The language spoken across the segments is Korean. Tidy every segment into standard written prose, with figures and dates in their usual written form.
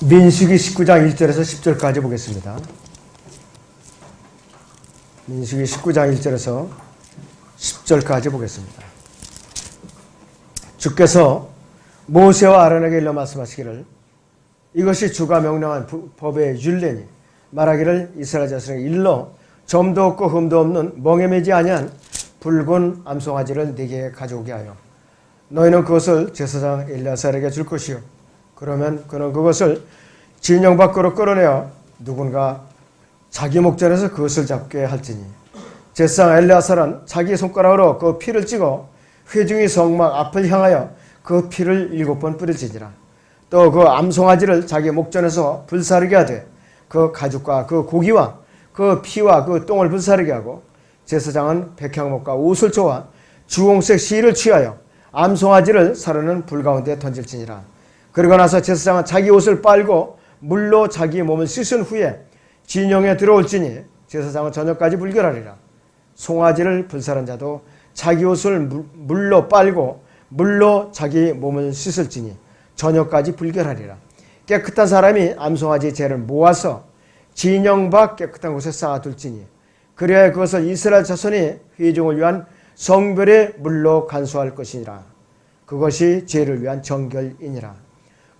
민수기 19장 1절에서 10절까지 보겠습니다. 민수기 19장 1절에서 10절까지 보겠습니다. 주께서 모세와 아론에게 일러 말씀하시기를 이것이 주가 명령한 법의 율례니 말하기를 이스라엘 자손에게 일러 점도 없고 흠도 없는 멍에 매지 아니한 붉은 암송아지를 네게 가져오게 하여 너희는 그것을 제사장 엘리아살에게 줄 것이요 그러면 그는 그것을 진영 밖으로 끌어내어 누군가 자기 목전에서 그것을 잡게 할지니 제사장 엘리아살은 자기 손가락으로 그 피를 찍어 회중이 성막 앞을 향하여 그 피를 7번 뿌릴지니라. 또 그 암송아지를 자기 목전에서 불사르게 하되 그 가죽과 그 고기와 그 피와 그 똥을 불사르게 하고 제사장은 백향목과 오슬초와 주홍색 실을 취하여 암송아지를 사르는 불 가운데 던질지니라. 그러고 나서 제사장은 자기 옷을 빨고 물로 자기 몸을 씻은 후에 진영에 들어올지니 제사장은 저녁까지 불결하리라. 송아지를 불사른 자도 자기 옷을 물로 빨고 물로 자기 몸을 씻을지니 저녁까지 불결하리라. 깨끗한 사람이 암송아지 죄를 모아서 진영 밖 깨끗한 곳에 쌓아둘지니 그래야 그것을 이스라엘 자손이 회중을 위한 성별의 물로 간수할 것이니라. 그것이 죄를 위한 정결이니라.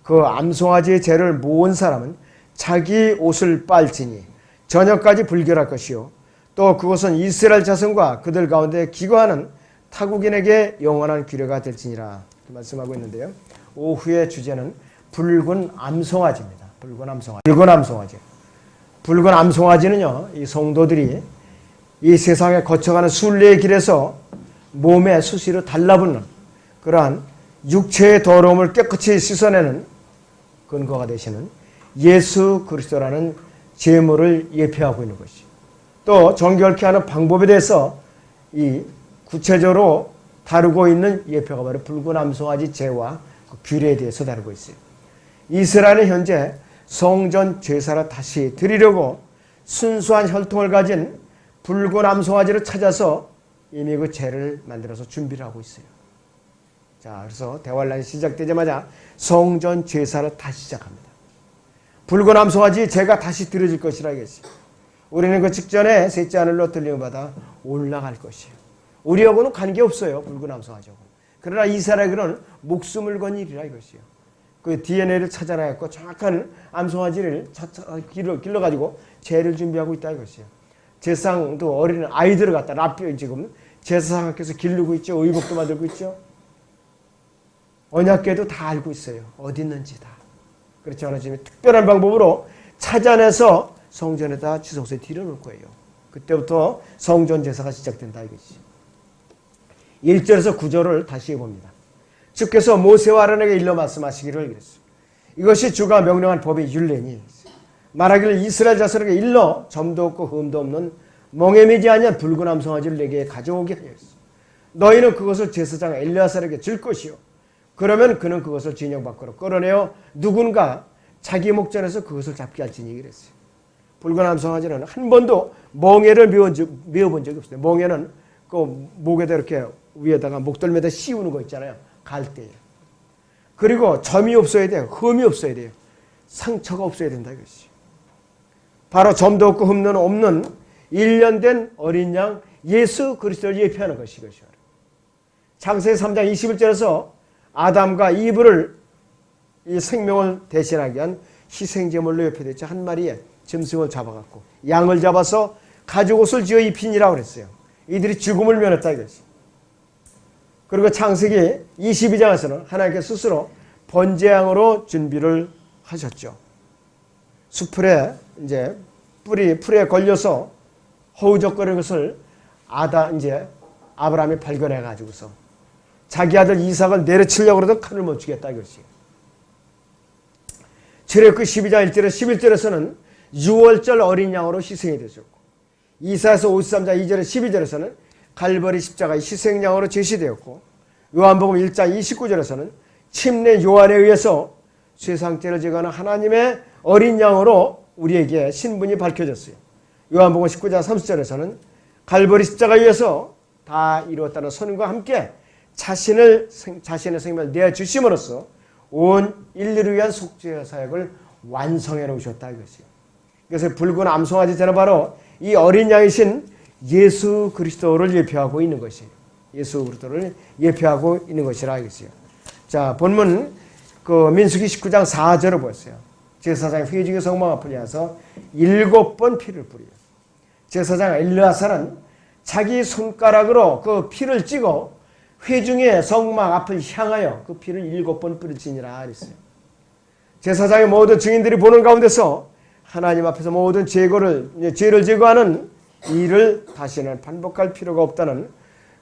그 암송아지의 죄를 모은 사람은 자기 옷을 빨지니 저녁까지 불결할 것이요 또 그것은 이스라엘 자손과 그들 가운데 기거하는 타국인에게 영원한 규례가 될지니라 말씀하고 있는데요. 오후의 주제는 붉은 암송아지입니다. 붉은 암송아지. 붉은 암송아지는요, 이 성도들이 이 세상에 거쳐가는 순례의 길에서 몸에 수시로 달라붙는 그러한 육체의 더러움을 깨끗이 씻어내는 근거가 되시는 예수 그리스도라는 제물을 예표하고 있는 것이죠. 또 정결케 하는 방법에 대해서 이 구체적으로 다루고 있는 예표가 바로 붉은 암송아지 제와 그 규례에 대해서 다루고 있어요. 이스라엘은 현재 성전 제사를 다시 드리려고 순수한 혈통을 가진 붉은 암송아지를 찾아서 이미 그 제를 만들어서 준비를 하고 있어요. 자, 그래서 대환란이 시작되자마자 성전 제사를 다시 시작합니다. 붉은 암송아지 제가 다시 드려질 것이라 했어요. 우리는 그 직전에 셋째 하늘로 들림을 받아 올라갈 것이에요. 우리하고는 관계없어요. 붉은 암송아지하고. 그러나 이스라엘은 목숨을 건 일이라 이것이요. 그 DNA를 찾아내고 정확한 암송아지를 길러가지고 제를 준비하고 있다 이것이요. 제사상도 어린 아이들을 갖다 지금 제사상께서 기르고 있죠. 의복도 만들고 있죠. 언약궤도 다 알고 있어요. 어디 있는지 다. 그렇지 않아 지금 특별한 방법으로 찾아내서 성전에다 지성소에 들여놓을 거예요. 그때부터 성전 제사가 시작된다 이것이. 1절에서 9절을 다시 해봅니다. 주께서 모세와 아론에게 일러 말씀하시기를 그랬어요. 이것이 주가 명령한 법의 율례니 말하기를 이스라엘 자손에게 일러 점도 없고 흠도 없는 멍에 매지 아니한 붉은 암송아지를 내게 가져오게 하였어. 너희는 그것을 제사장 엘리아살에게 줄 것이요 그러면 그는 그것을 진영 밖으로 끌어내어 누군가 자기 목전에서 그것을 잡게 할지니 그랬어요. 붉은 암송아지는 한 번도 멍에를 메어본 적이 없어요. 멍에는 그 목에다 이렇게 위에다가 목덜미에다 씌우는 거 있잖아요. 갈 때. 그리고 점이 없어야 돼요. 흠이 없어야 돼요. 상처가 없어야 된다 이것이. 바로 점도 없고 흠도 없는 1년 된 어린 양 예수 그리스도를 예표하는 것이 이것이요. 창세기 3장 21절에서 아담과 이브를 이 생명을 대신하기 위한 희생제물로 예표됐죠. 한 마리의 짐승을 잡아갖고 양을 잡아서 가죽옷을 지어 입히니라고 그랬어요. 이들이 죽음을 면했다 이것이. 그리고 창세기 22장에서는 하나님께서 스스로 번제양으로 준비를 하셨죠. 수풀에 이제 풀에 걸려서 허우적거리는 것을 아브라함이 발견해 가지고서 자기 아들 이삭을 내려치려고 그러던 칼을 못 주겠다 이것이. 출애굽기 12장 1절에서 11절에서는 6월절 어린 양으로 희생이 되셨고 이사야서 53장 2절에서 12절에서는 갈보리 십자가의 희생양으로 제시되었고 요한복음 1장 29절에서는 침례 요한에 의해서 세상죄를 제거하는 하나님의 어린 양으로 우리에게 신분이 밝혀졌어요. 요한복음 19장 30절에서는 갈보리 십자가에 의해서 다 이루었다는 선언과 함께 자신의 생명을 내어주심으로써 온 인류를 위한 속죄의 사역을 완성해 놓으셨다 이것이요. 그래서 붉은 암송아지 저는 바로 이 어린 양이신 예수 그리스도를 예표하고 있는 것이에요. 예수 그리스도를 예표하고 있는 것이라 이것이요. 자, 본문 그 민수기 19장 4절을 보세요. 제사장이 회중의 성막 앞을 향해서 7번 피를 뿌려요. 제사장 엘르아사는 자기 손가락으로 그 피를 찍어 회중의 성막 앞을 향하여 그 피를 7번 뿌릴지니라 그랬어요. 제사장의 모든 증인들이 보는 가운데서 하나님 앞에서 모든 죄를 제거하는 일을 다시는 반복할 필요가 없다는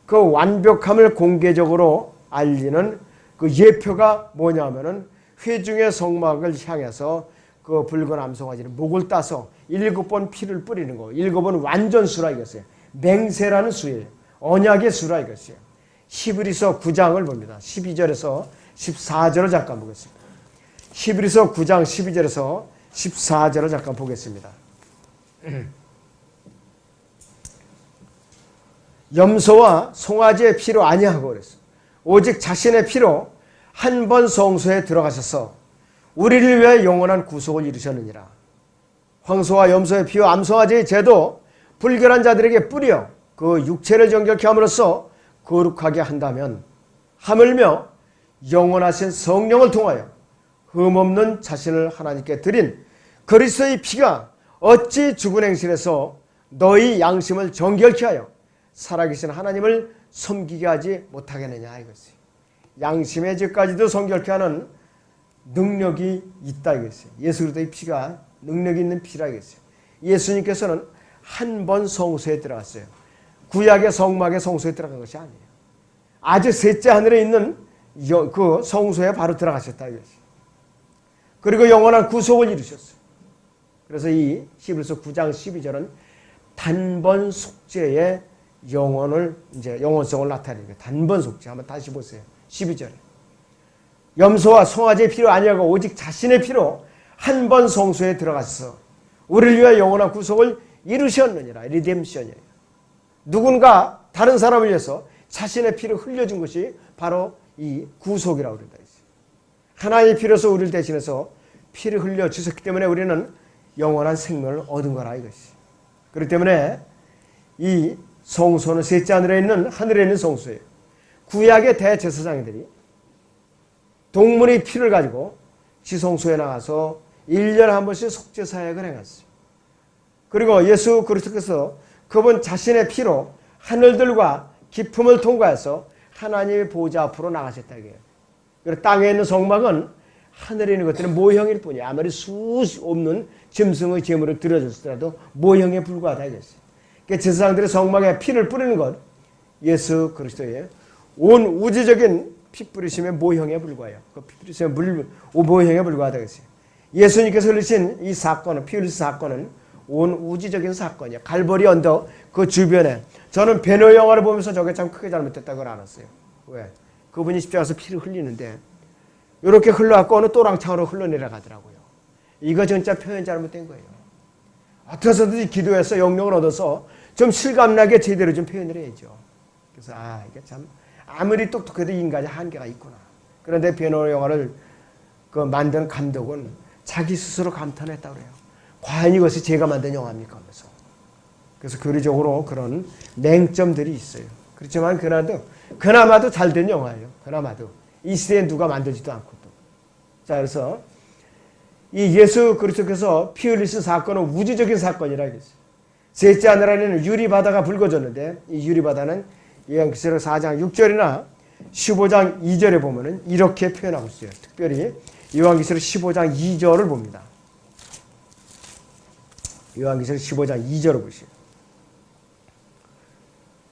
그 완벽함을 공개적으로 알리는 그 예표가 뭐냐면은 회중의 성막을 향해서 그 붉은 암송아지를 목을 따서 7번 피를 뿌리는 거. 7은 완전수라 이것이에요. 맹세라는 수예요. 언약의 수라 이것이에요. 히브리서 9장을 봅니다. 12절에서 14절을 잠깐 보겠습니다. 히브리서 9장 12절에서 14절을 잠깐 보겠습니다. 염소와 송아지의 피로 아니하고 그랬어요. 오직 자신의 피로 한 번 성소에 들어가셔서 우리를 위해 영원한 구속을 이루셨느니라. 황소와 염소의 피와 암송아지의 제도 불결한 자들에게 뿌려 그 육체를 정결케 함으로써 거룩하게 한다면 하물며 영원하신 성령을 통하여 흠없는 자신을 하나님께 드린 그리스도의 피가 어찌 죽은 행실에서 너희 양심을 정결케 하여 살아계신 하나님을 섬기게 하지 못하겠느냐 이것이. 양심의 죄까지도 정결케 하는 능력이 있다 이것이에요. 예수 그리스도의 피가 능력이 있는 피라 이것이에요. 예수님께서는 한 번 성소에 들어갔어요. 구약의 성막의 성소에 들어간 것이 아니에요. 아주 셋째 하늘에 있는 그 성소에 바로 들어가셨다 이것이에요. 그리고 영원한 구속을 이루셨어요. 그래서 이 히브리서 9장 12절은 단번 속죄의 영원성을 나타내는 거예요. 단번 속죄. 한번 다시 보세요. 12절에. 염소와 송아지의 피로 아니하고 오직 자신의 피로 한 번 성소에 들어가서 우리를 위해 영원한 구속을 이루셨느니라. 리뎀션이에요. 누군가 다른 사람을 위해서 자신의 피를 흘려준 것이 바로 이 구속이라고 그런다. 하나님의 피로서 우리를 대신해서 피를 흘려 주셨기 때문에 우리는 영원한 생명을 얻은 거라 이것이. 그렇기 때문에 이 성소는 셋째 하늘에 있는 성소예요. 구약의 대제사장들이 동물의 피를 가지고 지성소에 나가서 1년에 한 번씩 속죄 사역을 행했어요. 그리고 예수 그리스도께서 그분 자신의 피로 하늘들과 깊음을 통과해서 하나님의 보좌 앞으로 나가셨다 이거예요. 그리고 땅에 있는 성막은 하늘에 있는 것들은 모형일 뿐이야. 아무리 수 없는 짐승의 제물을 드려줬더라도 모형에 불과하다 이것이. 그러니까 제사장들의 성막에 피를 뿌리는 것, 예수 그리스도의 온 우주적인 피 뿌리심의 모형에 불과해요. 그 피 뿌리심의 모형에 불과하다 이것이. 예수님께서 흘리신 이 사건은, 피 흘리신 사건은 온 우주적인 사건이야. 갈보리 언덕 그 주변에. 저는 베너 영화를 보면서 저게 참 크게 잘못됐다고 알았어요. 왜? 그분이 십자가에서 피를 흘리는데 이렇게 흘러갖고 어느 또랑창으로 흘러내려가더라고요. 이거 진짜 표현 잘못된 거예요. 어떻게 해서든지 기도해서 영령을 얻어서 좀 실감나게 제대로 좀 표현을 해야죠. 그래서 이게 참 아무리 똑똑해도 인간의 한계가 있구나. 그런데 베너 영화를 그 만든 감독은 자기 스스로 감탄했다고 그래요. 과연 이것이 제가 만든 영화입니까? 하면서. 그래서 교리적으로 그런 맹점들이 있어요. 그렇지만 그나마도 잘 된 영화예요. 그나마도. 이 시대에 누가 만들지도 않고 또. 자, 그래서 이 예수 그리스도께서 피 흘리신 사건은 우주적인 사건이라 했어요. 셋째 하늘에는 유리바다가 붉어졌는데 이 유리바다는 요한계시록 4장 6절이나 15장 2절에 보면은 이렇게 표현하고 있어요. 특별히 요한계시록 15장 2절을 봅니다. 요한계시록 15장 2절을 보시죠.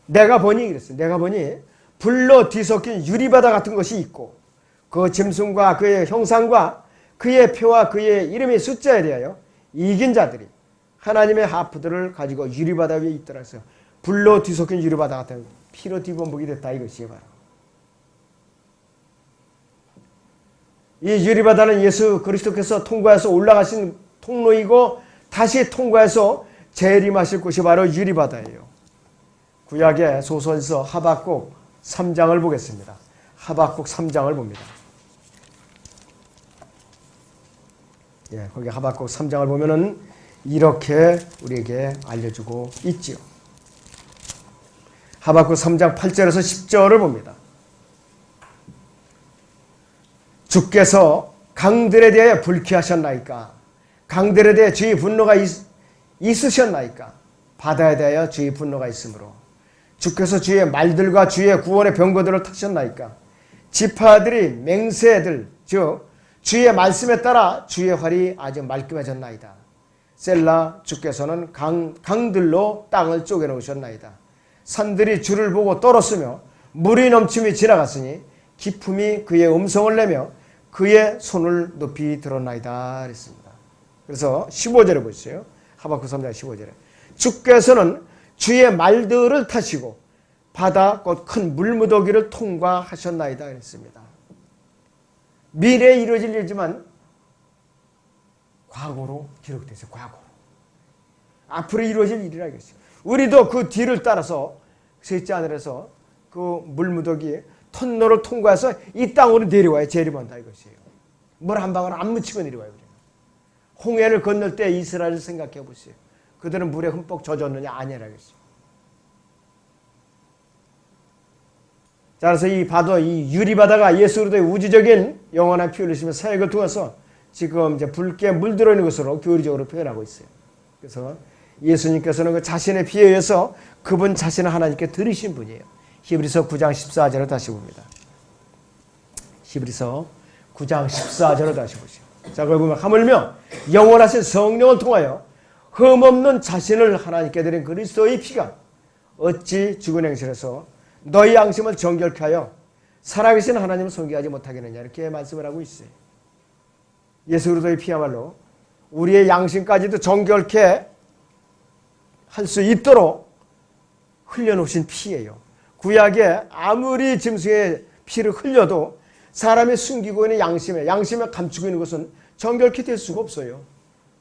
내가 보니 그랬어요. 내가 보니 불로 뒤섞인 유리바다 같은 것이 있고 그 짐승과 그의 형상과 그의 표와 그의 이름의 숫자에 대하여 이긴 자들이 하나님의 하프들을 가지고 유리바다 위에 있더라 했어요. 불로 뒤섞인 유리바다 같은 피로 뒤범벅이 됐다 이것이 바로. 이 유리바다는 예수 그리스도께서 통과해서 올라가신 통로이고 다시 통과해서 재림하실 곳이 바로 유리바다예요. 구약의 소설서 하박국 3장을 보겠습니다. 하박국 3장을 봅니다. 거기 하박국 3장을 보면은 이렇게 우리에게 알려주고 있지요. 하박국 3장 8절에서 10절을 봅니다. 주께서 강들에 대하여 불쾌하셨나이까? 강들에 대해 주의 분노가 있으셨나이까? 바다에 대하여 주의 분노가 있으므로 주께서 주의 말들과 주의 구원의 병거들을 타셨나이까? 지파들이 맹세들 즉 주의 말씀에 따라 주의 활이 아주 말끔해졌나이다. 셀라 주께서는 강들로 땅을 쪼개놓으셨나이다. 산들이 주를 보고 떨었으며 물이 넘침이 지나갔으니 기품이 그의 음성을 내며 그의 손을 높이 들었나이다 그랬습니다. 그래서 15절에 보시죠. 하박국 3장 15절에 주께서는 주의 말들을 타시고 바다 곧 큰 물무더기를 통과하셨나이다 그랬습니다. 미래에 이루어질 일이지만 과거로 기록되죠. 과거로. 앞으로 이루어질 일이라 이것이죠. 우리도 그 뒤를 따라서 셋째 하늘에서 그 물무더기 터널을 통과해서 이 땅으로 내려와야 재림한다 이것이에요. 물 한 방울 안 묻히고 내려와요. 우리는. 홍해를 건널 때 이스라엘을 생각해 보세요. 그들은 물에 흠뻑 젖었느냐? 아니라 이것이죠. 자, 그래서 이 바다, 이 유리바다가 예수 그리스도의 우주적인 영원한 피 흘리시며 사역을 통해서 지금 이제 붉게 물들어 있는 것으로 교리적으로 표현하고 있어요. 그래서 예수님께서는 그 자신의 피에 의해서 그분 자신을 하나님께 드리신 분이에요. 히브리서 9장 14절을 다시 봅니다. 히브리서 9장 14절을 다시 보시죠. 자, 그걸 보면 하물며 영원하신 성령을 통하여 흠없는 자신을 하나님께 드린 그리스도의 피가 어찌 죽은 행실에서 너희 양심을 정결케 하여 살아계신 하나님을 존귀하지 못하겠느냐 이렇게 말씀을 하고 있어요. 예수 그리스도의 피야말로 우리의 양심까지도 정결케 할 수 있도록 흘려놓으신 피예요. 구약에 아무리 짐승의 피를 흘려도 사람이 숨기고 있는 양심에 감추고 있는 것은 정결케 될 수가 없어요.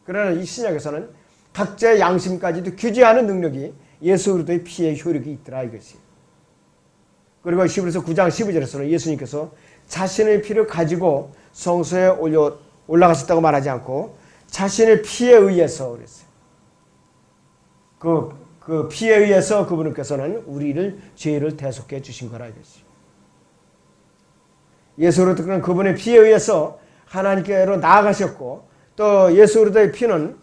그러나 이 신약에서는 각자의 양심까지도 규제하는 능력이 예수 그리스도의 피의 효력이 있더라 이것이. 그리고 히브리서 9장 12절에서는 예수님께서 자신의 피를 가지고 성소에 올라가셨다고 말하지 않고 자신의 피에 의해서 그랬어요. 그 피에 의해서 그분께서는 우리를 죄를 대속해 주신 거라 이것이. 예수 그리스도는 그분의 피에 의해서 하나님께로 나아가셨고 또 예수 그리스도의 피는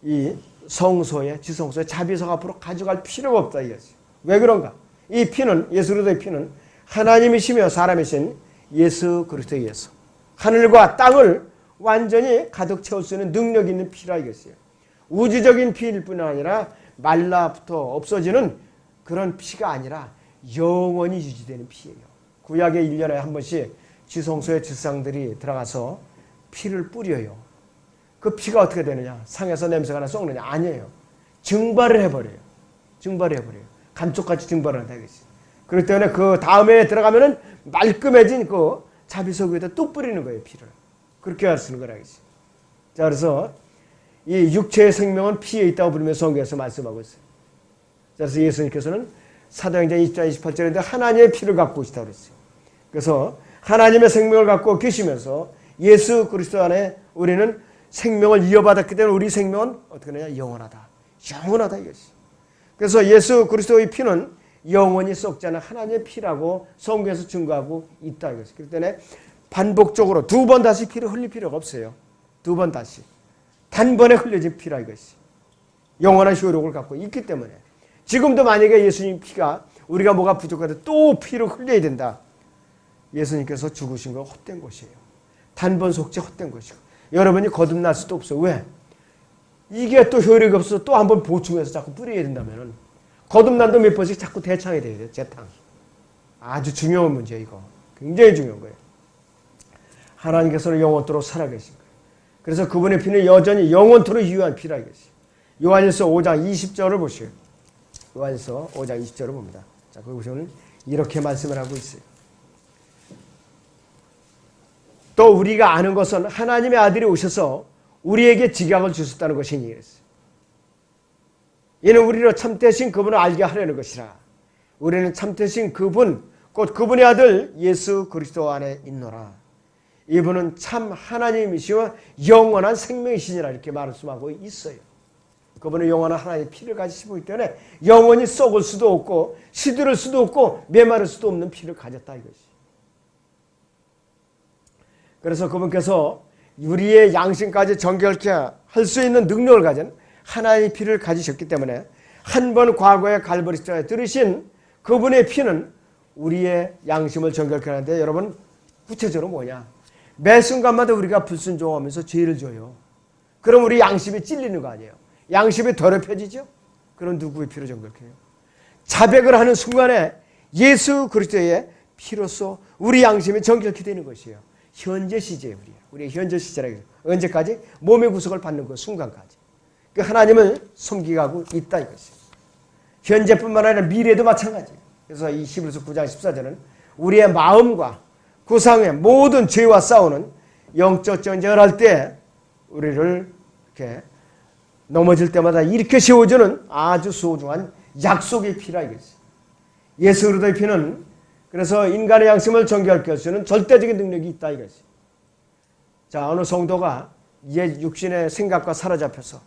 이 성소에 지성소에 자비석 앞으로 가져갈 필요가 없다 이것이. 왜 그런가? 이 피는 예수 그리스도의 피는 하나님이시며 사람이신 예수 그리스도에 의해서 하늘과 땅을 완전히 가득 채울 수 있는 능력 있는 피라 이것이에요. 우주적인 피일 뿐 아니라 말라부터 없어지는 그런 피가 아니라 영원히 유지되는 피예요. 구약에 1년에 한 번씩 지성소에 지상들이 들어가서 피를 뿌려요. 그 피가 어떻게 되느냐? 상에서 냄새가 나 썩느냐? 아니에요. 증발을 해버려요. 감쪽같이 증발을 한다 이것이. 그렇기 때문에 그 다음에 들어가면은 말끔해진 그 자비석 위에다 또 뿌리는 거예요, 피를. 그렇게 하시는 거라 이것이. 자, 그래서 이 육체의 생명은 피에 있다고 부르면서 성경에서 말씀하고 있어요. 자, 그래서 예수님께서는 사도행전 20장 28절인데 하나님의 피를 갖고 계시다고 그랬어요. 그래서 하나님의 생명을 갖고 계시면서 예수 그리스도 안에 우리는 생명을 이어받았기 때문에 우리 생명은 어떻게 되냐? 영원하다 이것이. 그래서 예수 그리스도의 피는 영원히 썩지 않은 하나님의 피라고 성경에서 증거하고 있다 이것이. 그렇기 때문에 반복적으로 두 번 다시 피를 흘릴 필요가 없어요. 두 번 다시. 단번에 흘려진 피라 이것이. 영원한 효력을 갖고 있기 때문에 지금도 만약에 예수님 피가 우리가 뭐가 부족하다 또 피를 흘려야 된다. 예수님께서 죽으신 건 헛된 것이에요. 단번 속죄 헛된 것이고 여러분이 거듭날 수도 없어요. 왜? 이게 또 효력이 없어서 또 한 번 보충해서 자꾸 뿌려야 된다면 거듭난도 몇 번씩 자꾸 대창이 돼야 돼요. 재탕. 아주 중요한 문제예요. 이거. 굉장히 중요한 거예요. 하나님께서는 영원토록 살아계신 거예요. 그래서 그분의 피는 여전히 영원토록 유효한 피라 이것이. 요한일서 5장 20절을 보시오. 요한일서 5장 20절을 봅니다. 자, 거기 보시면 이렇게 말씀을 하고 있어요. 또 우리가 아는 것은 하나님의 아들이 오셔서 우리에게 직약을 주셨다는 것이니 그랬어요. 이는 우리로 참되신 그분을 알게 하려는 것이라. 우리는 참되신 그분 곧 그분의 아들 예수 그리스도 안에 있노라. 이분은 참 하나님이시와 영원한 생명이시니라 이렇게 말씀하고 있어요. 그분은 영원한 하나님의 피를 가지시고 있기 때문에 영원히 썩을 수도 없고 시들을 수도 없고 메마를 수도 없는 피를 가졌다 이것이. 그래서 그분께서 우리의 양심까지 정결케 할 수 있는 능력을 가진 하나님의 피를 가지셨기 때문에 한 번 과거의 갈보리 십자가에 들으신 그분의 피는 우리의 양심을 정결케 하는데 여러분 구체적으로 뭐냐? 매 순간마다 우리가 불순종하면서 죄를 져요. 그럼 우리 양심이 찔리는 거 아니에요? 양심이 더럽혀지죠? 그럼 누구의 피로 정결케 해요? 자백을 하는 순간에 예수 그리스도의 피로써 우리 양심이 정결케 되는 것이에요. 현재 시제 우리의 현재 시제라고 해요. 언제까지? 몸의 구속을 받는 그 순간까지. 그 하나님을 섬기고 있다 이것이에요. 현재뿐만 아니라 미래도 마찬가지예요. 그래서 이 히브리서 9장 14절은 우리의 마음과 구상의 모든 죄와 싸우는 영적 전쟁을 할 때 우리를 이렇게 넘어질 때마다 이렇게 세워주는 아주 소중한 약속의 피라 이것이. 예수 그리스도의 피는 그래서 인간의 양심을 정결케 할 수 있는 절대적인 능력이 있다 이것이. 자, 어느 성도가 옛 육신의 생각과 사로잡혀서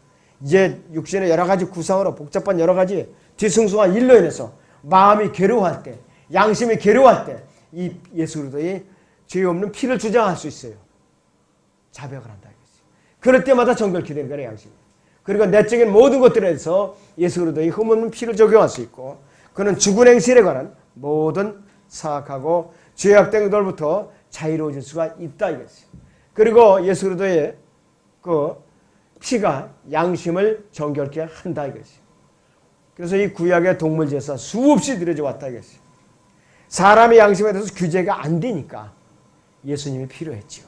옛 육신의 여러 가지 구상으로 복잡한 여러 가지 뒤숭숭한 일로 인해서 마음이 괴로워할 때, 양심이 괴로워할 때 이 예수 그리스도의 죄 없는 피를 주장할 수 있어요. 자백을 한다 이것이. 그럴 때마다 정결케 되는 거예요, 양심이. 그리고 내적인 모든 것들에 대해서 예수 그리스도의 흠없는 피를 적용할 수 있고 그는 죽은 행실에 관한 모든 사악하고 죄악된 것들부터 자유로워질 수가 있다 이것이. 그리고 예수 그리스도의 그 피가 양심을 정결케 한다 이것이. 그래서 이 구약의 동물 제사 수없이 드려져 왔다 이것이. 사람의 양심에 대해서 규제가 안 되니까 예수님이 필요했죠.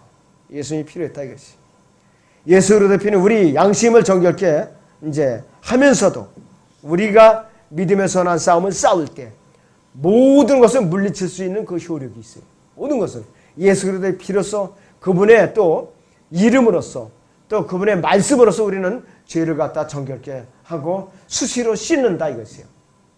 예수님이 필요했다 이것이. 예수 그리스도의 피는 우리 양심을 정결케 이제 하면서도 우리가 믿음의 선한 싸움을 싸울 때 모든 것을 물리칠 수 있는 그 효력이 있어요. 모든 것을 예수 그리스도의 피로서 그분의 또 이름으로써 또 그분의 말씀으로써 우리는 죄를 갖다 정결케 하고 수시로 씻는다 이것이에요.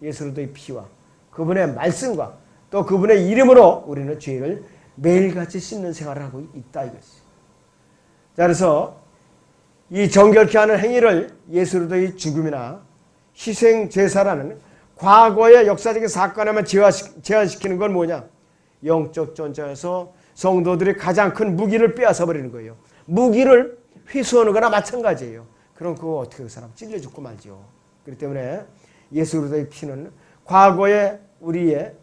예수 그리스도의 피와 그분의 말씀과 또 그분의 이름으로 우리는 죄를 매일같이 씻는 생활을 하고 있다 이것이에요. 자, 그래서 이 정결케 하는 행위를 예수 그리스도의 죽음이나 희생 제사라는 과거의 역사적인 사건에만 제한시키는 건 뭐냐? 영적 전쟁에서 성도들이 가장 큰 무기를 빼앗아 버리는 거예요. 무기를 회수하는 거나 마찬가지예요. 그럼 그거 어떻게 그 사람 찔려 죽고 말죠. 그렇기 때문에 예수 그리스도의 피는 과거의 우리의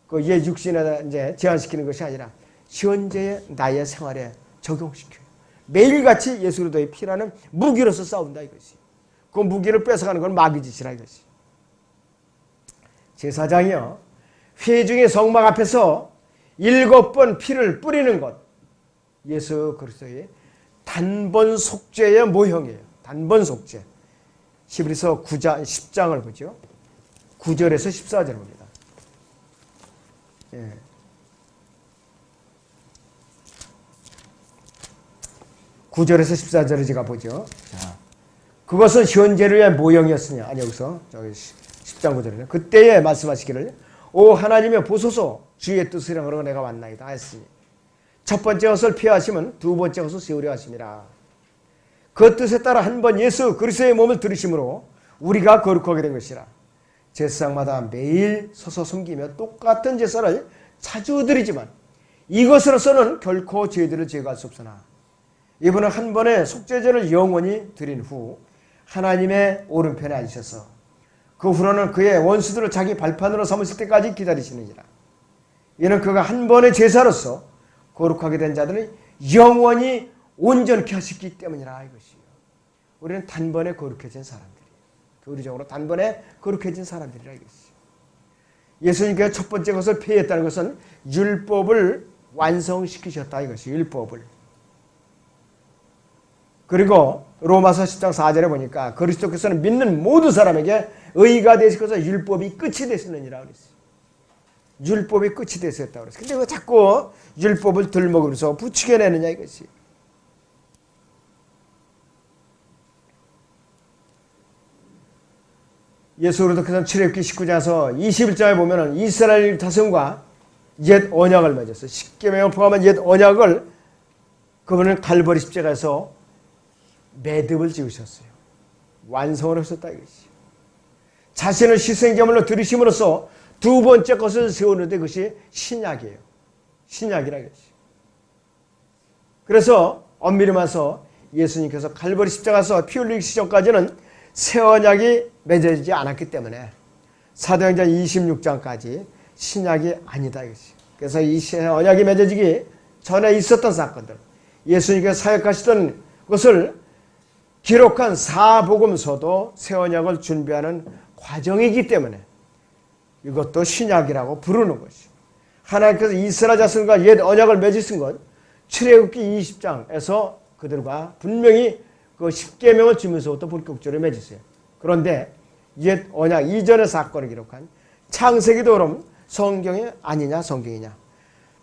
그 옛 육신에 이제 제한시키는 것이 아니라 현재의 나의 생활에 적용시켜요. 매일같이 예수 그리스도의 피라는 무기로서 싸운다 이것이. 그 무기를 뺏어가는 건 마귀짓이라 이것이. 제사장이요, 회중의 성막 앞에서 7번 피를 뿌리는 것, 예수 그리스도의 단번 속죄의 모형이에요. 단번 속죄. 히브리서 9장 10장을 보죠. 9절에서 14절을 봅니다. 예. (9절에서 14절을) 제가 보죠. 자, 그것은 현재를 위한 모형이었으냐. 아니, 여기서 저기 10장 9절에는 그때에 말씀하시기를 오 하나님의 보소서 주의 뜻을 행하러 내가 왔나이다 했으니 첫 번째 것을 피하시면 두 번째 것을 세우려 하심이라. 그 뜻에 따라 한 번 예수 그리스도의 몸을 들으심으로 우리가 거룩하게 된 것이라. 제사장마다 매일 서서 섬기며 똑같은 제사를 자주 드리지만 이것으로서는 결코 죄들을 제거할 수 없으나 이분은 한 번의 속죄제를 영원히 드린 후 하나님의 오른편에 앉으셔서 그 후로는 그의 원수들을 자기 발판으로 삼으실 때까지 기다리시느니라. 이는 그가 한 번의 제사로서 거룩하게 된 자들을 영원히 온전케 하셨기 때문이라 이것이요. 우리는 단번에 거룩해진 사람들이에요. 교리적으로 단번에 거룩해진 사람들이라 이것이요. 예수님께서 첫 번째 것을 폐했다는 것은 율법을 완성시키셨다 이것이요. 율법을. 그리고 로마서 10장 4절에 보니까 그리스도께서는 믿는 모든 사람에게 의가 되시고서 율법이 끝이 되시느니라 그랬어요. 율법이 끝이 되셨다고 그랬어요. 근데 왜 자꾸 율법을 들먹으면서 부추겨내느냐 이것이. 예수 그리스도께서는 출애굽기 19장에서 21장에 보면은 이스라엘 자손과 옛 언약을 맺었어요. 십계명을 포함한 옛 언약을 그분은 갈보리 십자가에서 매듭을 지으셨어요. 완성을 하셨다 이것이. 자신을 희생제물로 들이심으로써 두 번째 것을 세우는데 그것이 신약이에요. 신약이라 이것이. 그래서 엄밀히 말해서 예수님께서 갈보리 십자가에서 피 흘리기 시점까지는 새 언약이 맺어지지 않았기 때문에 사도행전 26장까지 신약이 아니다 이것이. 그래서 이 새 언약이 맺어지기 전에 있었던 사건들, 예수님께서 사역하시던 것을 기록한 사복음서도 새 언약을 준비하는 과정이기 때문에 이것도 신약이라고 부르는 것이. 하나님께서 이스라엘 자손과 옛 언약을 맺으신 건 출애굽기 20장에서 그들과 분명히 그 10계명을 주면서부터 본격적으로 맺으세요. 그런데 옛 언약 이전의 사건을 기록한 창세기도 그럼 성경이 아니냐 성경이냐,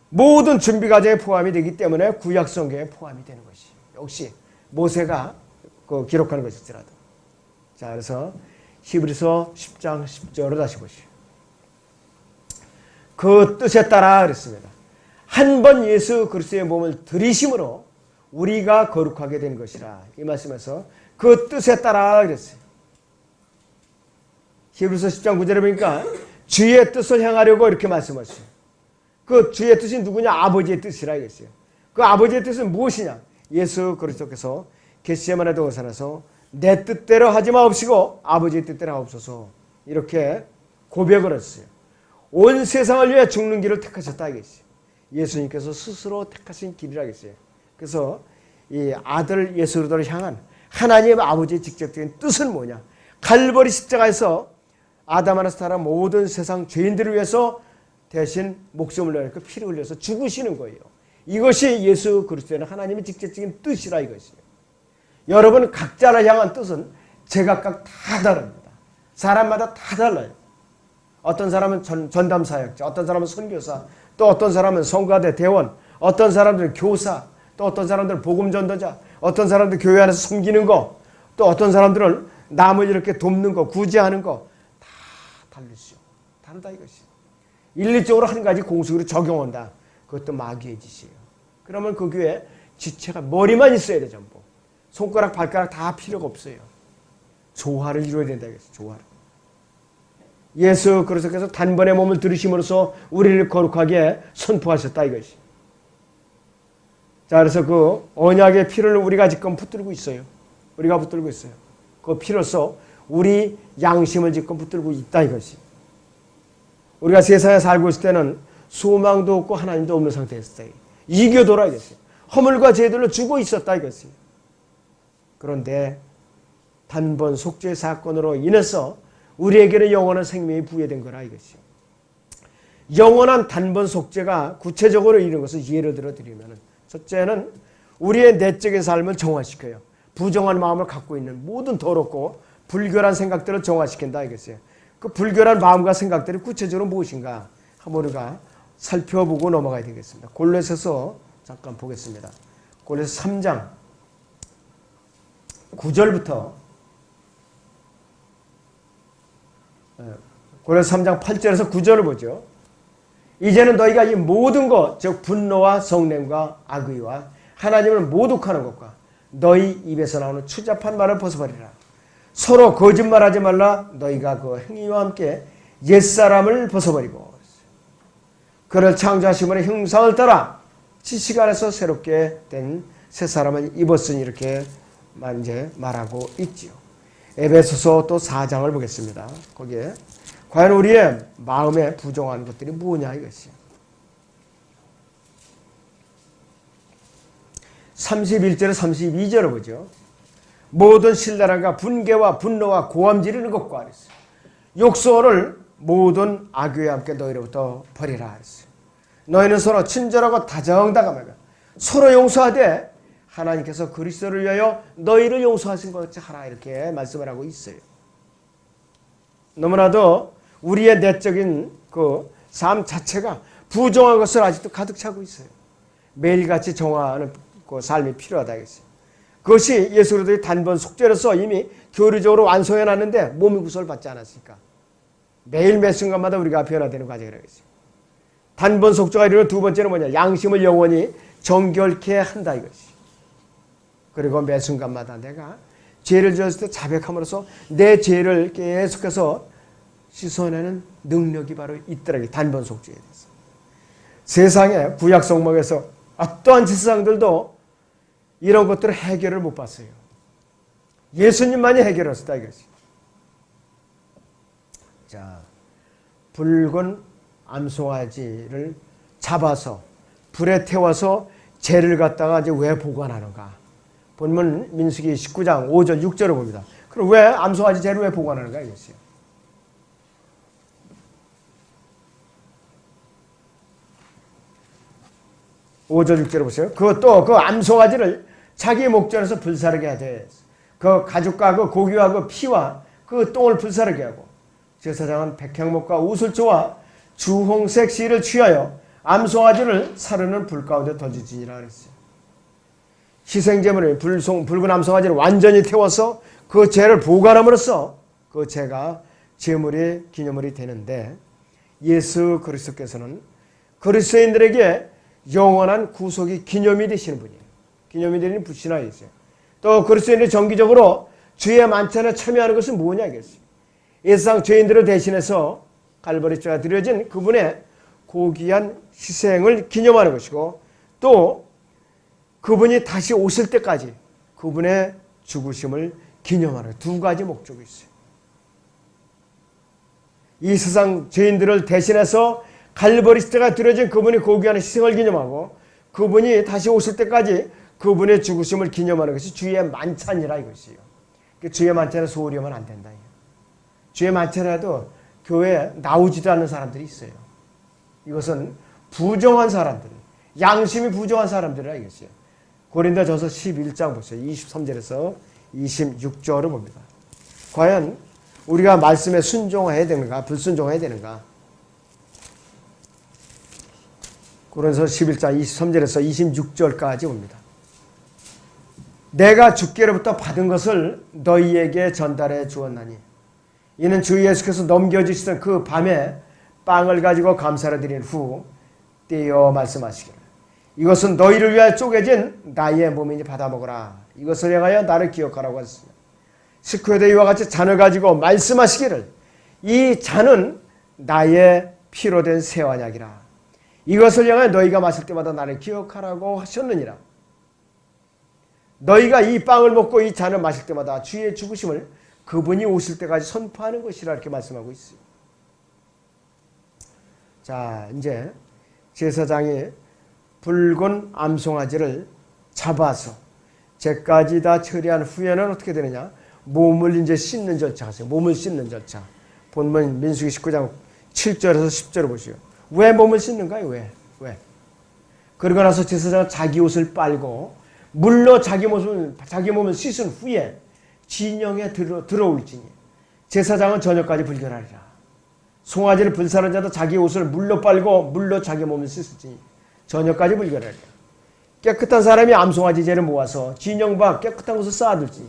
모든 준비 과정에 포함이 되기 때문에 구약 성경에 포함이 되는 것이. 역시 모세가 그 기록하는 것일지라도. 자, 그래서 히브리서 10장 10절을 다시 보시오. 그 뜻에 따라 그랬습니다. 한 번 예수 그리스도의 몸을 들이심으로 우리가 거룩하게 된 것이라. 이 말씀에서 그 뜻에 따라 그랬어요. 히브리서 10장 9절에 보니까 주의 뜻을 행하려고 이렇게 말씀하셨어요. 그 주의 뜻이 누구냐? 아버지의 뜻이라 이랬어요. 그 아버지의 뜻은 무엇이냐? 예수 그리스도께서 겟세마네 동산에서 내 뜻대로 하지 마옵시고 아버지의 뜻대로 하옵소서 이렇게 고백을 했어요. 온 세상을 위해 죽는 길을 택하셨다 이겠어요. 예수님께서 스스로 택하신 길이라 이겠어요. 그래서 이 아들 예수 그리스도를 향한 하나님 아버지의 직접적인 뜻은 뭐냐? 갈보리 십자가에서 아담 안에서 타는 모든 세상 죄인들을 위해서 대신 목숨을 내놓고 피를 흘려서 죽으시는 거예요. 이것이 예수 그리스도의 하나님의 직접적인 뜻이라 이것이에요. 여러분 각자를 향한 뜻은 제각각 다 다릅니다. 사람마다 다 달라요. 어떤 사람은 전담 사역자, 어떤 사람은 선교사, 또 어떤 사람은 성가대 대원, 어떤 사람들은 교사, 또 어떤 사람들은 복음 전도자, 어떤 사람들은 교회 안에서 섬기는 거, 또 어떤 사람들은 남을 이렇게 돕는 거, 구제하는 거 다 다르죠. 다르다 이것이. 일리적으로 한 가지 공식으로 적용한다. 그것도 마귀의 짓이에요. 그러면 그 교회 지체가 머리만 있어야 돼 전부. 손가락 발가락 다 필요가 없어요. 조화를 이루어야 된다 이것이. 조화를. 예수 그리스도께서 단번에 몸을 들으심으로써 우리를 거룩하게 선포하셨다 이것이. 자, 그래서 그 언약의 피를 우리가 지금 붙들고 있어요. 우리가 붙들고 있어요. 그 피로써 우리 양심을 지금 붙들고 있다 이것이. 우리가 세상에 살고 있을 때는 소망도 없고 하나님도 없는 상태였어요. 이교도라 이것이. 허물과 죄들로 죽어 있었다 이것이. 그런데 단번 속죄 사건으로 인해서 우리에게는 영원한 생명이 부여된 거라 이것이요. 영원한 단번 속죄가 구체적으로 이런 것을 예를 들어 드리면, 첫째는 우리의 내적인 삶을 정화시켜요. 부정한 마음을 갖고 있는 모든 더럽고 불결한 생각들을 정화시킨다 이것이에요. 그 불결한 마음과 생각들이 구체적으로 무엇인가 한번 우리가 살펴보고 넘어가야 되겠습니다. 골로새서 잠깐 보겠습니다. 골로새 3장 9절부터 골로새 3장 8절에서 9절을 보죠. 이제는 너희가 이 모든 것, 즉 분노와 성냄과 악의와 하나님을 모독하는 것과 너희 입에서 나오는 추잡한 말을 벗어버리라. 서로 거짓말하지 말라. 너희가 그 행위와 함께 옛사람을 벗어버리고 그를 창조하심으로 형상을 따라 지식 안에서 새롭게 된 새 사람을 입었으니 이렇게 이제 말하고 있지요. 에베소서 또 4장을 보겠습니다. 거기에 과연 우리의 마음에 부정한 것들이 뭐냐 이것이. 31절에 32절을 보죠. 모든 신랄함과 분개와 분노와 고함 지르는 것과 그랬어요. 욕설을 모든 악의와 함께 너희로부터 버리라 했어요. 너희는 서로 친절하고 다정다감하며 서로 용서하되 하나님께서 그리스도를 위하여 너희를 용서하신 것 같이 하라 이렇게 말씀을 하고 있어요. 너무나도 우리의 내적인 그 삶 자체가 부정한 것을 아직도 가득 차고 있어요. 매일같이 정화하는 그 삶이 필요하다 했어요. 그것이 예수 그리스도의 단번 속죄로서 이미 교리적으로 완성해 놨는데 몸이 구속을 받지 않았으니까 매일 매 순간마다 우리가 변화되는 과정이라고 했어요. 단번 속죄가 이루는 두 번째는 뭐냐? 양심을 영원히 정결케 한다 이것이. 그리고 매 순간마다 내가 죄를 지었을 때 자백함으로써 내 죄를 계속해서 씻어내는 능력이 바로 있더라고요. 단번 속죄에 대해서. 세상에 구약 성막에서 어떠한 제사장들도 이런 것들을 해결을 못 봤어요. 예수님만이 해결했다 이거지. 자, 붉은 암송아지를 잡아서 불에 태워서 죄를 갖다가 이제 왜 보관하는가? 본문 민수기 19장 5절 6절을 봅니다. 그럼 왜 암송아지 죄를 왜 보관하는가 이거지요. 5절 6절을 보세요. 그것도 그 암송아지를 자기 목전에서 불사르게 하되 그 가죽과 그 고기와 그 피와 그 똥을 불사르게 하고 제사장은 백향목과 우슬초와 주홍색 실을 취하여 암송아지를 사르는 불 가운데 던지지니라 그랬어요. 희생제물을 붉은 암송아지를 완전히 태워서 그 죄를 보관함으로써 그 죄가 제물의 기념물이 되는데 예수 그리스도께서는 그리스도인들에게 영원한 구속이 기념이 되시는 분이에요. 기념이 되는 불신하에 있어요. 또 그리스도인들이 정기적으로 주의 만찬에 참여하는 것은 뭐냐 이겠어요. 이 세상 죄인들을 대신해서 갈보리뼈가 드려진 그분의 고귀한 희생을 기념하는 것이고 또 그분이 다시 오실 때까지 그분의 죽으심을 기념하는 두 가지 목적이 있어요. 이 세상 죄인들을 대신해서 갈보리뼈가 드려진 그분이 고귀한 희생을 기념하고 그분이 다시 오실 때까지 그분의 죽으심을 기념하는 것이 주의 만찬이라 이것이에요. 주의 만찬에 소홀히 하면 안 된다. 주의 만찬에도 교회에 나오지도 않는 사람들이 있어요. 이것은 부정한 사람들, 양심이 부정한 사람들이라 이것이에요. 고린도전서 11장 보세요. 23절에서 26절을 봅니다. 과연 우리가 말씀에 순종해야 되는가 불순종해야 되는가. 고린도전서 11장 23절에서 26절까지 봅니다. 내가 주께로부터 받은 것을 너희에게 전달해 주었나니 이는 주 예수께서 넘겨주시던 그 밤에 빵을 가지고 감사를 드린 후 떼어 말씀하시기를 이것은 너희를 위하여 쪼개진 나의 몸이니 받아 먹으라. 이것을 향하여 나를 기억하라고 하셨습니다. 식후에도 이와 같이 잔을 가지고 말씀하시기를 이 잔은 나의 피로 된 새 언약이라. 이것을 향하여 너희가 마실 때마다 나를 기억하라고 하셨느니라. 너희가 이 빵을 먹고 이 잔을 마실 때마다 주의 죽으심을 그분이 오실 때까지 선포하는 것이라 이렇게 말씀하고 있어요. 자, 이제 제사장이 붉은 암송아지를 잡아서 죄까지 다 처리한 후에는 어떻게 되느냐? 몸을 이제 씻는 절차 하세요. 몸을 씻는 절차. 본문 민수기 19장 7절에서 10절을 보시오. 왜 몸을 씻는가요? 왜? 그러고 나서 제사장은 자기 옷을 빨고 물로 자기 몸을 씻은 후에 진영에 들어올지니 제사장은 저녁까지 불결하리라. 송아지를 불사른 자도 자기 옷을 물로 빨고 물로 자기 몸을 씻을지니 저녁까지 불결하리라. 깨끗한 사람이 암송아지 죄를 모아서 진영 밖 깨끗한 곳을 쌓아둘지니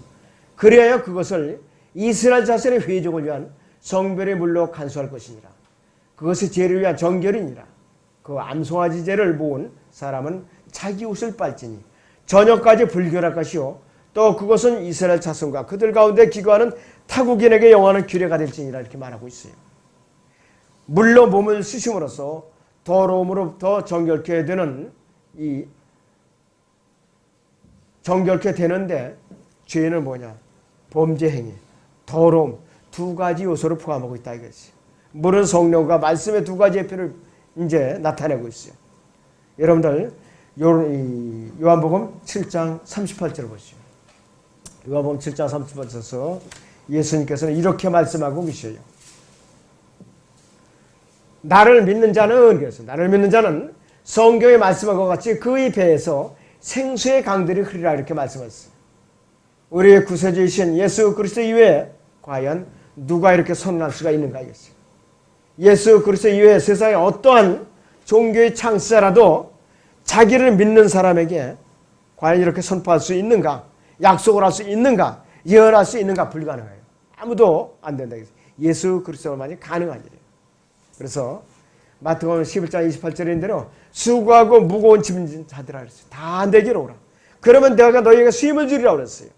그래야 그것을 이스라엘 자손의 회족을 위한 성별의 물로 간수할 것이니라. 그것이 죄를 위한 정결이니라. 그 암송아지 죄를 모은 사람은 자기 옷을 빨지니 저녁까지 불결할 것이요 또 그것은 이스라엘 자손과 그들 가운데 기거하는 타국인에게 영원한 규례가 될지니라 이렇게 말하고 있어요. 물로 몸을 씻음으로써 더러움으로부터 정결케 되는 이 정결케 되는데 죄는 뭐냐? 범죄 행위, 더러움 두 가지 요소를 포함하고 있다 이것이. 물은 성령과 말씀의 두 가지 표를 이제 나타내고 있어요. 여러분들 요한복음 7장 38절을 보시죠. 요한복음 7장 38절에서 예수님께서는 이렇게 말씀하고 계셔요. 나를 믿는 자는 그래서 나를 믿는 자는 성경에 말씀한 것 같이 그의 배에서 생수의 강들이 흐르리라 이렇게 말씀하셨어요. 우리의 구세주이신 예수 그리스도 이외에 과연 누가 이렇게 선언할 수가 있는가 이겠어요. 예수 그리스도 이외에 세상에 어떠한 종교의 창시자라도 자기를 믿는 사람에게 과연 이렇게 선포할 수 있는가, 약속을 할 수 있는가, 예언할 수 있는가 불가능해요. 아무도 안 된다. 예수 그리스도만이 가능한 일이에요. 그래서 마태복음 11장 28절인 대로 수고하고 무거운 짐진 자들아 그랬어요. 다 내게로 오라. 그러면 내가 너희에게 수임을 주리라고 그랬어요.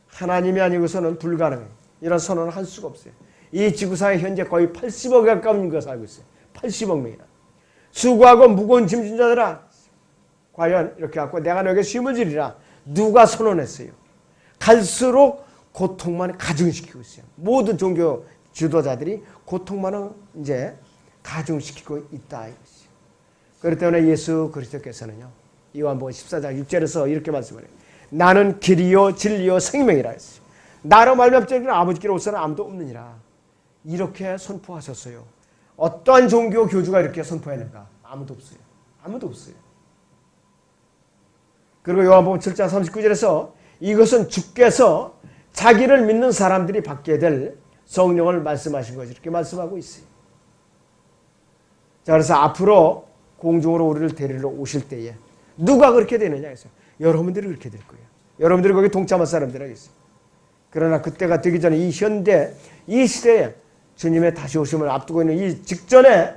하나님이 아니고서는 불가능해요. 이런 선언을 할 수가 없어요. 이 지구상에 현재 거의 80억 가까운 인구가 살고 있어요. 80억 명이나. 수고하고 무거운 짐진 자들아, 과연 이렇게 갖고 내가 너에게 수임을 주리라. 누가 선언했어요? 갈수록 고통만 가중시키고 있어요. 모든 종교 지도자들이 고통만을 이제 가중시키고 있다 이것이죠. 그렇기 때문에 예수 그리스도께서는요, 요한복음 14장 6절에서 이렇게 말씀을 해요. 나는 길이요 진리요 생명이라 했어요. 나로 말미암아 아버지께로 올 사람은 아무도 없느니라. 이렇게 선포하셨어요. 어떠한 종교 교주가 이렇게 선포했는가? 아무도 없어요. 아무도 없어요. 그리고 요한복음 7장 39절에서 이것은 주께서 자기를 믿는 사람들이 받게 될 성령을 말씀하신 것이 이렇게 말씀하고 있어요. 자, 그래서 앞으로 공중으로 우리를 데리러 오실 때에 누가 그렇게 되느냐 해서 여러분들이 그렇게 될 거예요. 여러분들이 거기 동참할 사람들이겠어요. 그러나 그때가 되기 전에 이 현대, 이 시대에 주님의 다시 오심을 앞두고 있는 이 직전에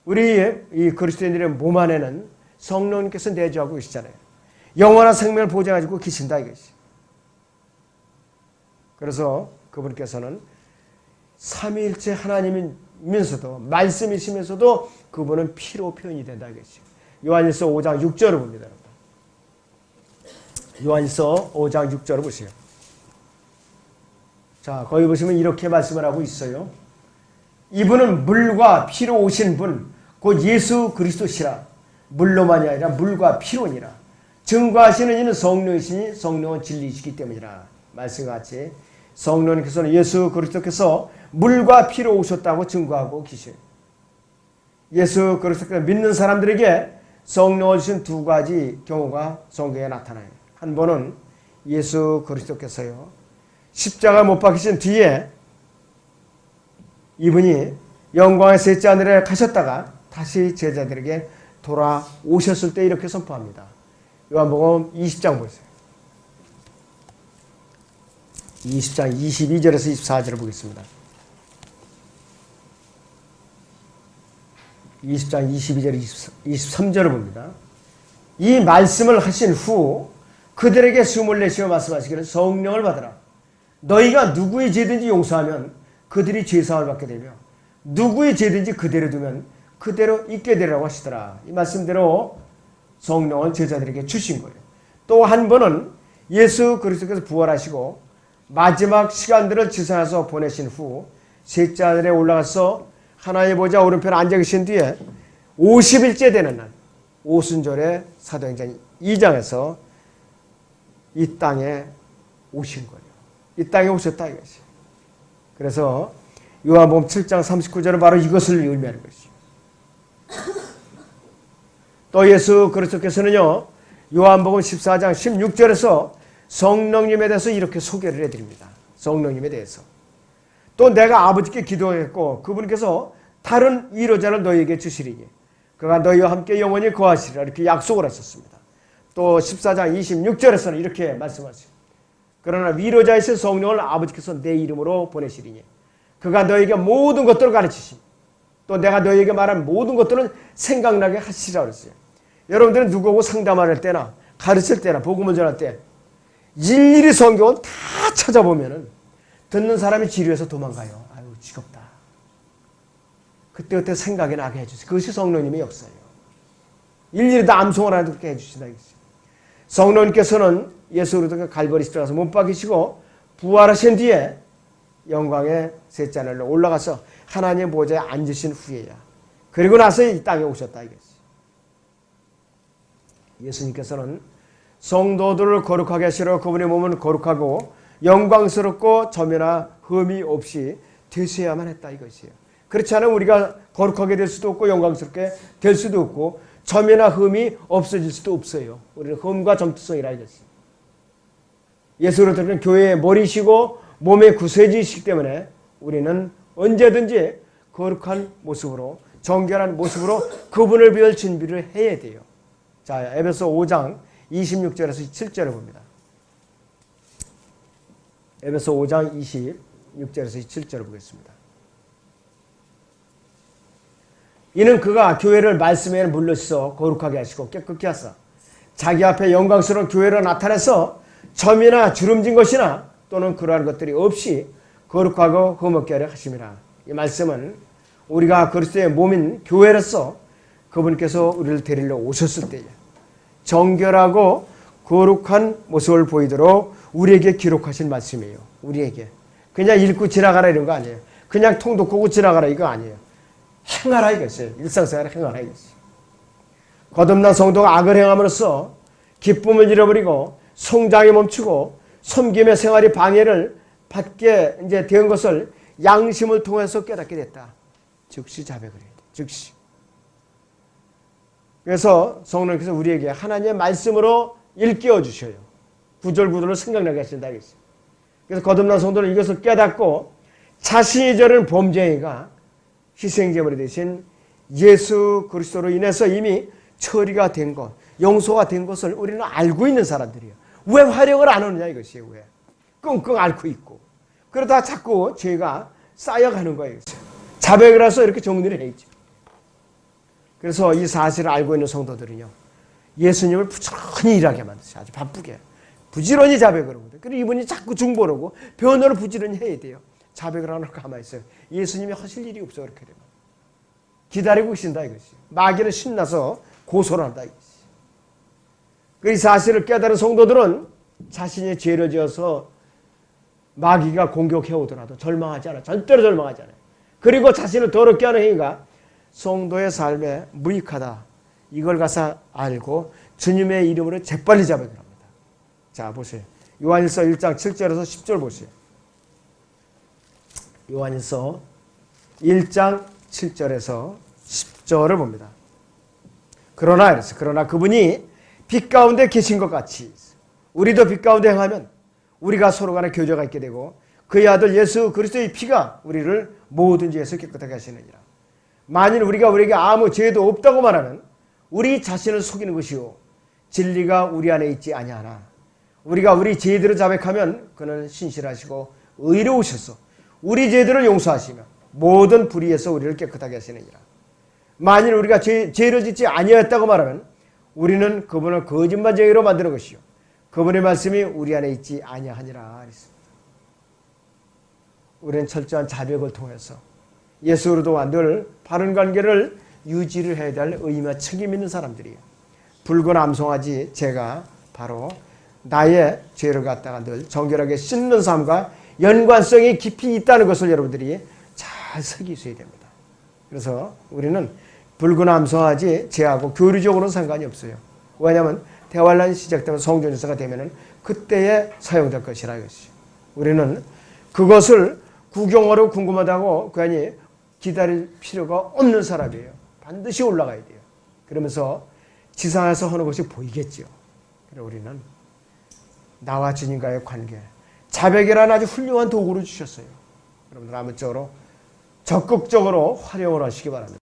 우리 이 그리스도인들의 몸 안에는 성령님께서 내주하고 계시잖아요. 영원한 생명을 보장해주고 계신다 이것이. 그래서 그분께서는 삼위일체 하나님이면서도 말씀이시면서도 그분은 피로 표현이 된다 이것이. 요한일서 5장 6절을 봅니다. 요한일서 5장 6절을 보세요. 자, 거기 보시면 이렇게 말씀을 하고 있어요. 이분은 물과 피로 오신 분, 곧 예수 그리스도시라. 물로만이 아니라 물과 피로니라. 증거하시는 이는 성령이시니 성령은 진리이시기 때문이라. 말씀과 같이 성령님께서는 예수 그리스도께서 물과 피로 오셨다고 증거하고 계셔요. 예수 그리스도께서 믿는 사람들에게 성령을 주신 두 가지 경우가 성경에 나타나요. 한 번은 예수 그리스도께서요, 십자가 못 박히신 뒤에 이분이 영광의 셋째 하늘에 가셨다가 다시 제자들에게 돌아오셨을 때 이렇게 선포합니다. 요한복음 20장 보세요. 20장 22절에서 24절을 보겠습니다. 20장 22절 23절을 봅니다. 이 말씀을 하신 후 그들에게 숨을 내쉬어 말씀하시기를 성령을 받으라. 너희가 누구의 죄든지 용서하면 그들이 죄사함을 받게 되며 누구의 죄든지 그대로 두면 그대로 있게 되라고 하시더라. 이 말씀대로 성령을 제자들에게 주신 거예요. 또 한 번은 예수 그리스도께서 부활하시고 마지막 시간들을 지상에서 보내신 후 셋째 하늘에 올라가서 하나님의 보좌 오른편에 앉아 계신 뒤에 50일째 되는 날 오순절에 사도행전 2장에서 이 땅에 오신 거예요. 이 땅에 오셨다 이것이. 그래서 요한복음 7장 39절은 바로 이것을 의미하는 것이죠. 또 예수 그리스도께서는요, 요한복음 14장 16절에서 성령님에 대해서 이렇게 소개를 해드립니다. 성령님에 대해서. 또 내가 아버지께 기도했고 그분께서 다른 위로자를 너희에게 주시리니 그가 너희와 함께 영원히 거하시리라 이렇게 약속을 하셨습니다. 또 14장 26절에서는 이렇게 말씀하세요. 그러나 위로자이신 성령을 아버지께서 내 이름으로 보내시리니 그가 너희에게 모든 것들을 가르치시니 또 내가 너희에게 말한 모든 것들은 생각나게 하시리라 그랬어요. 여러분들은 누구하고 상담할 때나 가르칠 때나 복음을 전할 때 일일이 성경을 다 찾아보면은 듣는 사람이 지루해서 도망가요. 아유 지겹다. 그때 생각이 나게 해주세요. 그것이 성령님의 역사예요. 일일이 다 암송을 하는 그렇게 해주신다 이거죠. 성령님께서는 예수 그리스도가 갈보리 십자가에서 못 박히시고 부활하신 뒤에 영광의 셋째 하늘로 올라가서 하나님의 보좌에 앉으신 후에야 그리고 나서 이 땅에 오셨다 이거지. 예수님께서는 성도들을 거룩하게 하시려 그분의 몸은 거룩하고 영광스럽고 점이나 흠이 없이 되셔야만 했다 이것이에요. 그렇지 않으면 우리가 거룩하게 될 수도 없고 영광스럽게 될 수도 없고 점이나 흠이 없어질 수도 없어요. 우리는 흠과 점투성이라 이것이. 예수 그리스도는 교회의 머리시고 몸의 구세주이시기 때문에 우리는 언제든지 거룩한 모습으로 정결한 모습으로 그분을 뵐 준비를 해야 돼요. 자, 에베소 5장 26절에서 27절을 봅니다. 에베소 5장 26절에서 27절을 보겠습니다. 이는 그가 교회를 말씀에 물러서 거룩하게 하시고 깨끗게 하사 자기 앞에 영광스러운 교회로 나타내서 점이나 주름진 것이나 또는 그러한 것들이 없이 거룩하고 흠없게 하려 하심이라. 이 말씀은 우리가 그리스도의 몸인 교회로서 그분께서 우리를 데리러 오셨을 때에 정결하고 거룩한 모습을 보이도록 우리에게 기록하신 말씀이에요. 우리에게. 그냥 읽고 지나가라 이런 거 아니에요. 그냥 통도 끄고 지나가라 이거 아니에요. 행하라 이것이에요. 일상생활에 행하라 이것이에요. 거듭난 성도가 악을 행함으로써 기쁨을 잃어버리고 성장이 멈추고 섬김의 생활이 방해를 받게 이제 된 것을 양심을 통해서 깨닫게 됐다. 즉시 자백을 해야 돼. 즉시. 그래서 성령께서 우리에게 하나님의 말씀으로 일깨워 주셔요. 구절구절을 생각나게 하신다. 그래서 거듭난 성도는 이것을 깨닫고 자신이 저른 범죄가 희생제물이 되신 예수 그리스도로 인해서 이미 처리가 된 것, 용서가 된 것을 우리는 알고 있는 사람들이에요. 왜 활용을 안 하느냐 이것이에요. 왜? 끙끙 앓고 있고. 그러다 자꾸 죄가 쌓여가는 거예요. 자백을 해서 이렇게 정리를 해야죠. 그래서 이 사실을 알고 있는 성도들은요. 예수님을 부지런히 일하게 만드셔. 아주 바쁘게. 부지런히 자백을 하거든요. 그리고 이분이 자꾸 중보하고 변호를 부지런히 해야 돼요. 자백을 안 하고 가만히 있어요. 예수님이 하실 일이 없어 그렇게 되면. 기다리고 계신다 이것이. 마귀는 신나서 고소를 한다 이것이. 그 이 사실을 깨달은 성도들은 자신이 죄를 지어서 마귀가 공격해 오더라도 절망하지 않아요. 절대로 절망하지 않아요. 그리고 자신을 더럽게 하는 행위가 성도의 삶에 무익하다. 이걸 가서 알고 주님의 이름으로 재빨리 자백을 합니다. 자 보세요. 요한일서 1장 7절에서 10절 보세요. 요한일서 1장 7절에서 10절을 봅니다. 그러나 그분이 빛 가운데 계신 것 같이 우리도 빛 가운데 행하면 우리가 서로 간에 교제가 있게 되고 그의 아들 예수 그리스도의 피가 우리를 모든 죄에서 깨끗하게 하시느니라. 만일 우리에게 아무 죄도 없다고 말하면 우리 자신을 속이는 것이요 진리가 우리 안에 있지 아니하나. 우리가 우리 죄들을 자백하면 그는 신실하시고 의로우셔서 우리 죄들을 용서하시며 모든 불의에서 우리를 깨끗하게 하시느니라. 만일 우리가 죄를 짓지 아니하였다고 말하면 우리는 그분을 거짓말쟁이로 만드는 것이요 그분의 말씀이 우리 안에 있지 아니하니라. 우리는 철저한 자백을 통해서 예수로도 늘 바른 관계를 유지를 해야 될 의무와 책임 있는 사람들이에요. 붉은 암송아지 제가 바로 나의 죄를 갖다가 늘 정결하게 씻는 삶과 연관성이 깊이 있다는 것을 여러분들이 잘 새기셔야 됩니다. 그래서 우리는 붉은 암송아지 제하고 교리적으로는 상관이 없어요. 왜냐하면 대환란이 시작되면 성전유사가 되면 그때에 사용될 것이라 이것이. 우리는 그것을 구경하러 궁금하다고 괜히 기다릴 필요가 없는 사람이에요. 반드시 올라가야 돼요. 그러면서 지상에서 하는 것이 보이겠죠. 그래서 우리는 나와 주님과의 관계, 자백이라는 아주 훌륭한 도구를 주셨어요. 여러분들 아무쪼록 적극적으로 활용을 하시기 바랍니다.